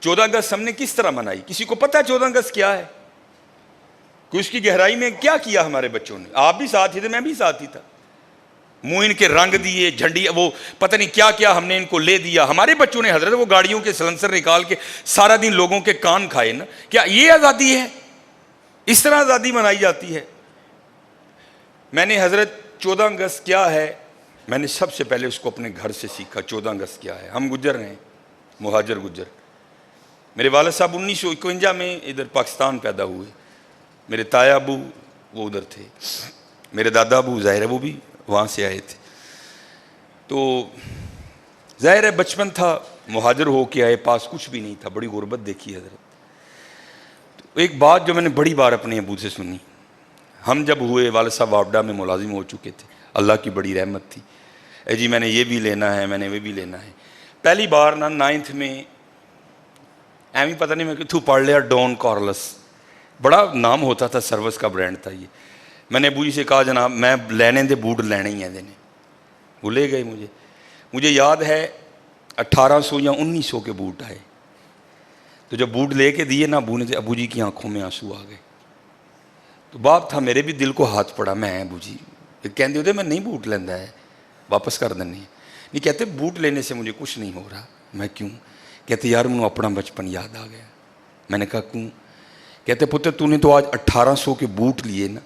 14 اگست ہم نے کس طرح منائی؟ کسی کو پتہ ہے 14 اگست کیا ہے؟ کہ اس کی گہرائی میں کیا کیا ہمارے بچوں نے؟ آپ بھی ساتھ ہی تھے، میں بھی ساتھ ہی تھا. منہ ان کے رنگ دیے، جھنڈی، وہ پتہ نہیں کیا کیا ہم نے ان کو لے دیا. ہمارے بچوں نے حضرت وہ گاڑیوں کے سلنسر نکال کے سارا دن لوگوں کے کان کھائے نا. کیا یہ آزادی ہے؟ اس طرح آزادی منائی جاتی ہے؟ میں نے حضرت 14 اگست کیا ہے، میں نے سب سے پہلے اس کو اپنے گھر سے سیکھا. 14 اگست کیا ہے؟ ہم گجر ہیں، مہاجر گجر. میرے والد صاحب 1951 میں ادھر پاکستان پیدا ہوئے. میرے تایا ابو وہ ادھر تھے، میرے دادا ابو ظاہر ہے وہ بھی وہاں سے آئے تھے. تو ظاہر ہے بچپن تھا، مہاجر ہو کے آئے، پاس کچھ بھی نہیں تھا، بڑی غربت دیکھی حضرت. تو ایک بات جو میں نے بڑی بار اپنے ابو سے سنی، ہم جب ہوئے والد صاحب واپڈا میں ملازم ہو چکے تھے، اللہ کی بڑی رحمت تھی. اے جی میں نے یہ بھی لینا ہے، میں نے وہ بھی لینا ہے. پہلی بار نا 9th میں ایویں پتہ نہیں میں تو پڑھ لیا ڈون کارلس، بڑا نام ہوتا تھا، سروس کا برانڈ تھا یہ. میں نے ابو جی سے کہا جناب میں لینے دے بوٹ لینے ہی ہیں دینے. وہ لے گئے. مجھے یاد ہے 1800 یا 1900 کے بوٹ آئے. تو جب بوٹ لے کے دیے نا ابو نے، ابو جی کی آنکھوں میں آنسو آ گئے. تو باپ تھا، میرے بھی دل کو ہاتھ پڑا. میں ابو جی کہتے ہوتے میں نہیں بوٹ لینا ہے، واپس کر دینے. نہیں کہتے بوٹ لینے سے مجھے کچھ نہیں ہو رہا. میں کیوں؟ کہتے یار مجھے اپنا بچپن یاد آ گیا. میں نے کہا کیوں؟ کہتے پتر تو نے تو آج 1800 کے بوٹ لیے نا،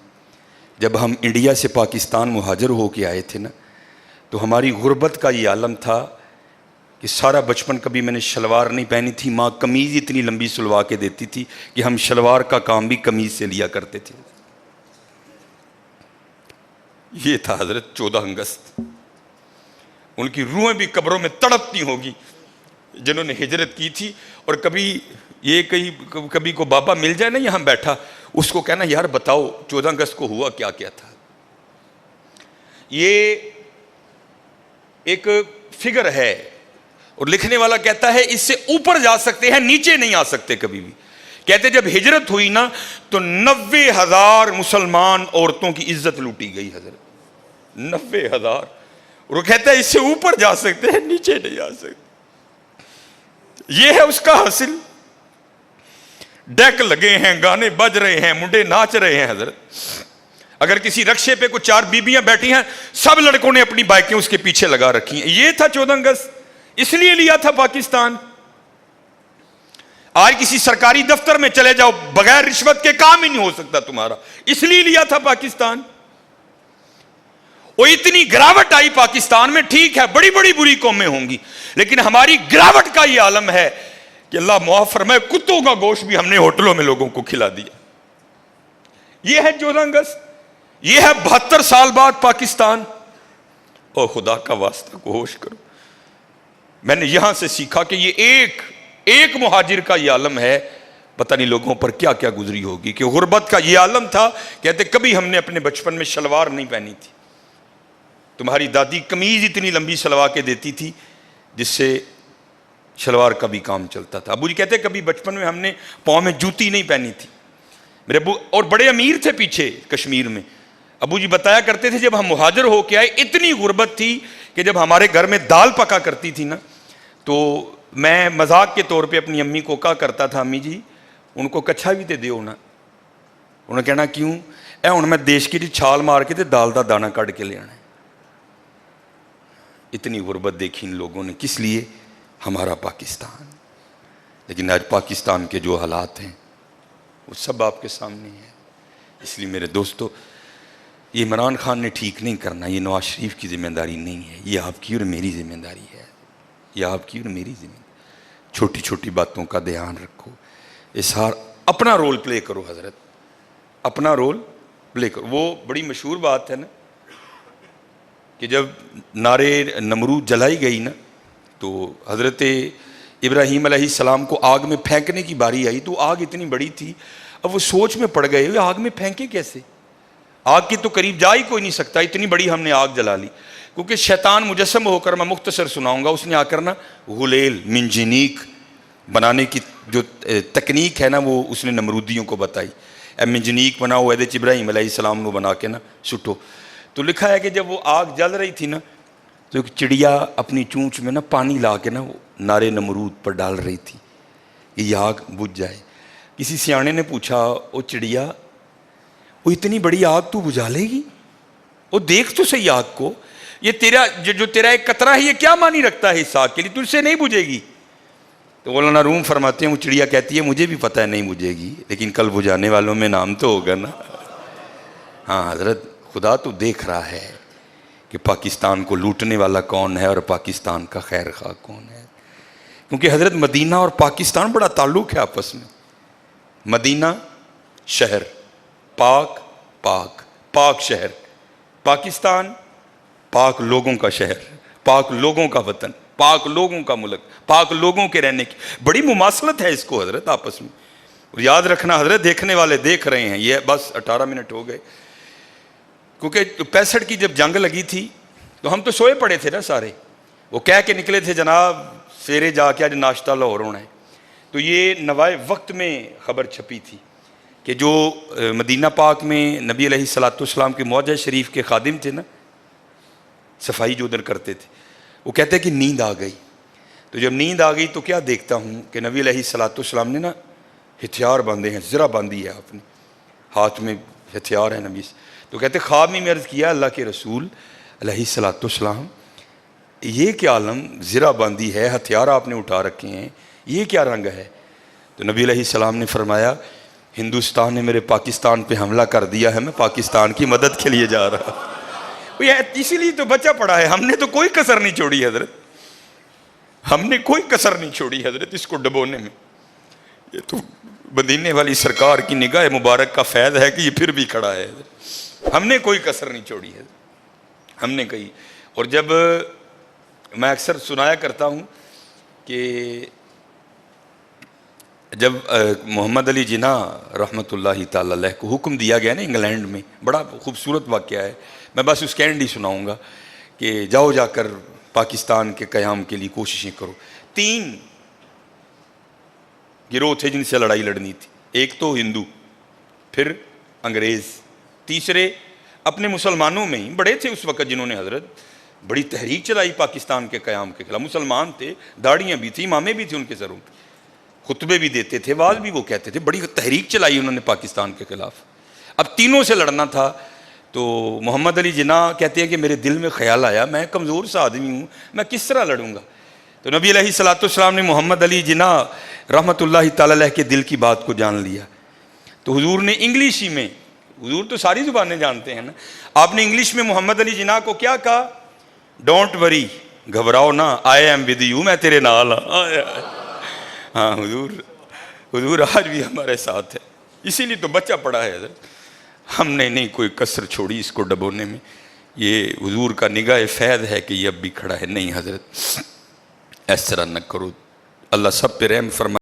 جب ہم انڈیا سے پاکستان مہاجر ہو کے آئے تھے نا، تو ہماری غربت کا یہ عالم تھا کہ سارا بچپن کبھی میں نے شلوار نہیں پہنی تھی. ماں قمیض اتنی لمبی سلوا کے دیتی تھی کہ ہم شلوار کا کام بھی قمیض سے لیا کرتے تھے. یہ تھا حضرت 14 اگست. ان کی روحیں بھی قبروں میں تڑپتی ہوگی جنہوں نے ہجرت کی تھی. اور کبھی کو بابا مل جائے نا یہاں بیٹھا، اس کو کہنا یار بتاؤ 14 اگست کو ہوا کیا کیا تھا. یہ ایک فگر ہے اور لکھنے والا کہتا ہے اس سے اوپر جا سکتے ہیں، نیچے نہیں آ سکتے کبھی بھی. کہتے جب ہجرت ہوئی نا تو 90,000 مسلمان عورتوں کی عزت لوٹی گئی حضرت. 90,000. اور وہ کہتا ہے اس سے اوپر جا سکتے ہیں، نیچے نہیں آ سکتے. یہ ہے اس کا حاصل. ڈیک لگے ہیں، گانے بج رہے ہیں، منڈے ناچ رہے ہیں حضرت. اگر کسی رکشے پہ کوئی 4 بیبیاں بیٹھی ہیں، سب لڑکوں نے اپنی بائکیں اس کے پیچھے لگا رکھی ہیں. یہ تھا 14 اگست. اس لیے لیا تھا پاکستان. آج کسی سرکاری دفتر میں چلے جاؤ، بغیر رشوت کے کام ہی نہیں ہو سکتا تمہارا. اس لیے لیا تھا پاکستان. وہ اتنی گراوٹ آئی پاکستان میں. ٹھیک ہے بڑی بڑی بری قومیں ہوں گی، لیکن ہماری گراوٹ کا یہ عالم ہے کہ اللہ معاف فرمائے کتوں کا گوشت بھی ہم نے ہوٹلوں میں لوگوں کو کھلا دیا. یہ ہے 14 اگست. یہ ہے 72 سال بعد پاکستان. اور خدا کا واسطہ کو ہوش کرو. میں نے یہاں سے سیکھا کہ یہ ایک مہاجر کا یہ عالم ہے. پتہ نہیں لوگوں پر کیا کیا گزری ہوگی کہ غربت کا یہ عالم تھا. کہتے کبھی ہم نے اپنے بچپن میں شلوار نہیں پہنی تھی. تمہاری دادی قمیض اتنی لمبی سلوا کے دیتی تھی جس سے شلوار کا بھی کام چلتا تھا. ابو جی کہتے کبھی بچپن میں ہم نے پاؤں میں جوتی نہیں پہنی تھی. میرے ابو اور بڑے امیر تھے پیچھے کشمیر میں. ابو جی بتایا کرتے تھے جب ہم مہاجر ہو کے آئے اتنی غربت تھی کہ جب ہمارے گھر میں دال پکا کرتی تھی نا تو میں مذاق کے طور پہ اپنی امی کو کہا کرتا تھا امی جی ان کو کچھا بھی تے دیو نا. انہوں نے کہنا کیوں؟ اے ہن میں دیش کی چھال مار کے تے دال دا دانہ کٹ کے لے آنا ہے. اتنی غربت دیکھی ان لوگوں نے. کس لیے؟ ہمارا پاکستان. لیکن آج پاکستان کے جو حالات ہیں وہ سب آپ کے سامنے ہیں. اس لیے میرے دوستو یہ عمران خان نے ٹھیک نہیں کرنا. یہ نواز شریف کی ذمہ داری نہیں ہے، یہ آپ کی اور میری ذمہ داری ہے. یہ آپ کی اور میری ذمہ داری. چھوٹی چھوٹی باتوں کا دھیان رکھو. اظہار اپنا رول پلے کرو حضرت، اپنا رول پلے کرو. وہ بڑی مشہور بات ہے نا کہ جب نارے نمرود جلائی گئی نا تو حضرت ابراہیم علیہ السلام کو آگ میں پھینکنے کی باری آئی تو آگ اتنی بڑی تھی. اب وہ سوچ میں پڑ گئے آگ میں پھینکے کیسے؟ آگ کی تو قریب جا ہی کوئی نہیں سکتا، اتنی بڑی ہم نے آگ جلا لی. کیونکہ شیطان مجسم ہو کر، میں مختصر سناؤں گا، اس نے آ کر نا غلیل منجنیق بنانے کی جو تکنیک ہے نا وہ اس نے نمرودیوں کو بتائی. اے منجنیق بناؤ، ایدے ابراہیم علیہ السلام نو بنا کے نا سٹو. تو لکھا ہے کہ جب وہ آگ جل رہی تھی نا تو ایک چڑیا اپنی چونچ میں نا پانی لا کے نا وہ نارے نمرود پر ڈال رہی تھی. کہ یہ آگ بجھ جائے۔ کسی سیانے نے پوچھا، او چڑیا وہ اتنی بڑی آگ تو بجھا لے گی؟ وہ دیکھ تو صحیح آگ کو، یہ تیرا جو تیرا ایک قطرہ ہے یہ کیا معنی رکھتا ہے اس آگ کے لیے، تجھ سے نہیں بجھے گی۔ تو مولانا روم فرماتے ہیں وہ چڑیا کہتی ہے مجھے بھی پتہ ہے نہیں بجھے گی، لیکن کل بجھانے والوں میں نام تو ہوگا نا۔ ہاں حضرت، خدا تو دیکھ رہا ہے کہ پاکستان کو لوٹنے والا کون ہے اور پاکستان کا خیر خواہ کون ہے۔ کیونکہ حضرت مدینہ اور پاکستان بڑا تعلق ہے آپس میں۔ مدینہ شہر، پاک پاک شہر، پاکستان پاک لوگوں کا شہر، پاک لوگوں کا وطن، پاک لوگوں کا ملک، پاک لوگوں کے رہنے کی بڑی مماثلت ہے اس کو حضرت آپس میں۔ اور یاد رکھنا حضرت، دیکھنے والے دیکھ رہے ہیں، یہ بس 18 منٹ ہو گئے، کیونکہ 65 کی جب جنگ لگی تھی تو ہم تو سوئے پڑے تھے نا سارے، وہ کہہ کے نکلے تھے جناب سیرے جا کے آج ناشتہ لاہور ہونا ہے۔ تو یہ نوائے وقت میں خبر چھپی تھی کہ جو مدینہ پاک میں نبی علیہ الصلوۃ والسلام کے معجزہ شریف کے خادم تھے نا، صفائی جو ادھر کرتے تھے، وہ کہتے ہیں کہ نیند آ گئی۔ تو جب نیند آ گئی تو کیا دیکھتا ہوں کہ نبی علیہ الصلوۃ والسلام نے نا ہتھیار باندھے ہیں، زرہ باندھی ہے آپ نے، ہاتھ میں ہتھیار ہے نبی سے۔ تو کہتے خواب میں عرض کیا اللہ کے رسول علیہ الصلوۃ والسلام یہ کیا عالم، زرہ باندھی ہے، ہتھیار آپ نے اٹھا رکھے ہیں، یہ کیا رنگ ہے؟ تو نبی علیہ السلام نے فرمایا ہندوستان نے میرے پاکستان پہ حملہ کر دیا ہے، میں پاکستان کی مدد کے لیے جا رہا ہوں۔ اسی لیے تو بچہ پڑا ہے، ہم نے تو کوئی کسر نہیں چھوڑی حضرت، ہم نے کوئی کسر نہیں چھوڑی حضرت اس کو ڈبونے میں۔ یہ تو مدینے والی سرکار کی نگاہ مبارک کا فیض ہے کہ یہ پھر بھی کھڑا ہے حضرت، ہم نے کوئی کسر نہیں چھوڑی حضرت، ہم نے کہی۔ اور جب میں اکثر سنایا کرتا ہوں کہ جب محمد علی جناح رحمۃ اللہ تعالی علیہ کو حکم دیا گیا نا انگلینڈ میں، بڑا خوبصورت واقعہ ہے، میں بس اس کینڈ ہی سناؤں گا کہ جاؤ جا کر پاکستان کے قیام کے لیے کوششیں کرو۔ 3 گروہ تھے جن سے لڑائی لڑنی تھی، ایک تو ہندو، پھر انگریز، تیسرے اپنے مسلمانوں میں ہی بڑے تھے اس وقت جنہوں نے حضرت بڑی تحریک چلائی پاکستان کے قیام کے خلاف، مسلمان تھے، داڑیاں بھی تھیں، امامے بھی تھے ان کے سروں پہ، خطبے بھی دیتے تھے، واز بھی وہ کہتے تھے، بڑی تحریک چلائی انہوں نے پاکستان کے خلاف۔ اب تینوں سے لڑنا تھا تو محمد علی جناح کہتے ہیں کہ میرے دل میں خیال آیا میں کمزور سا آدمی ہوں، میں کس طرح لڑوں گا؟ تو نبی علیہ الصلوۃ والسلام نے محمد علی جناح رحمۃ اللہ تعالی علیہ کے دل کی بات کو جان لیا۔ تو حضور نے انگلش ہی میں، حضور تو ساری زبانیں جانتے ہیں نا، آپ نے انگلش میں محمد علی جناح کو کیا کہا؟ ڈونٹ وری، گھبراؤ نہ، آئی ایم ود یو، میں تیرے نال ہاں۔ ہاں حضور آج بھی ہمارے ساتھ ہے، اسی لیے تو بچہ پڑا ہے حضرت، ہم نے نہیں کوئی کسر چھوڑی اس کو ڈبونے میں۔ یہ حضور کا نگاہ فیض ہے کہ یہ اب بھی کھڑا ہے۔ نہیں حضرت، اس طرح نہ کرو، اللہ سب پہ رحم فرمائے۔